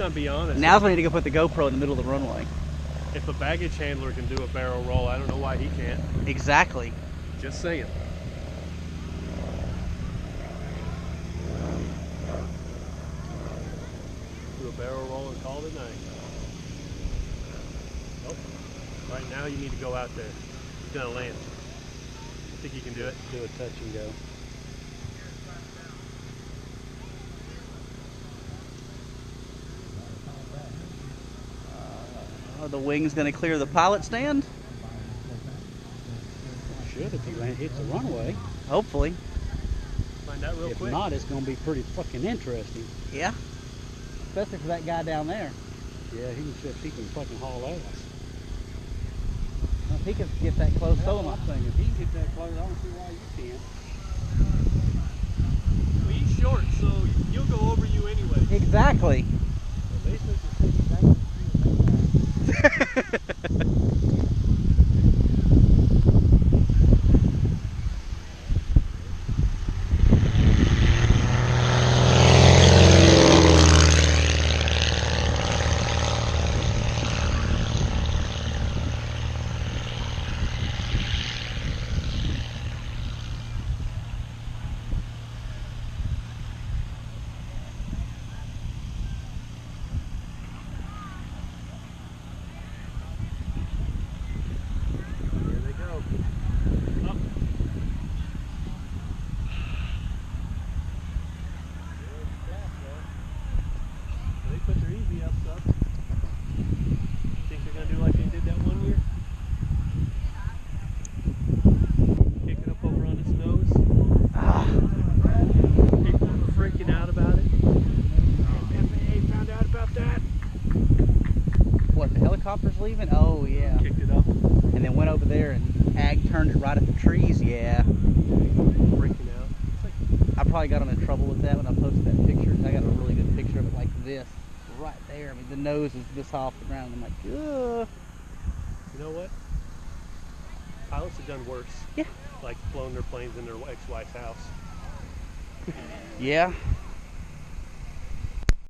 gonna be honest. Now's when I need to go put the GoPro in the middle of the runway. If a baggage handler can do a barrel roll, I don't know why he can't. Exactly. Just saying. Do a barrel roll and call it a night. Oh, right now you need to go out there. He's gonna land. Think you can do it? Do a touch and go. Are the wings going to clear the pilot stand? Should if he hits the runway. Hopefully. Find out real If quick. not, it's going to be pretty fucking interesting. Yeah. Especially for that guy down there. Yeah, he can fucking haul ass. Well, if he can get that close, so am I. I'm thinking if he can get that close, I don't see why you can't. Well, he's short, so you'll go over you anyway. Exactly. Well, basically, just take it back. Helicopter's leaving? Oh yeah. Kicked it up. And then went over there and Ag turned it right at the trees. Yeah. Freaking out. I probably got in trouble with that when I posted that picture. I got a really good picture of it like this, right there. I mean, the nose is this off the ground. I'm like, ugh. You know what? Pilots have done worse. Yeah. Like flown their planes in their ex-wife's house. Yeah.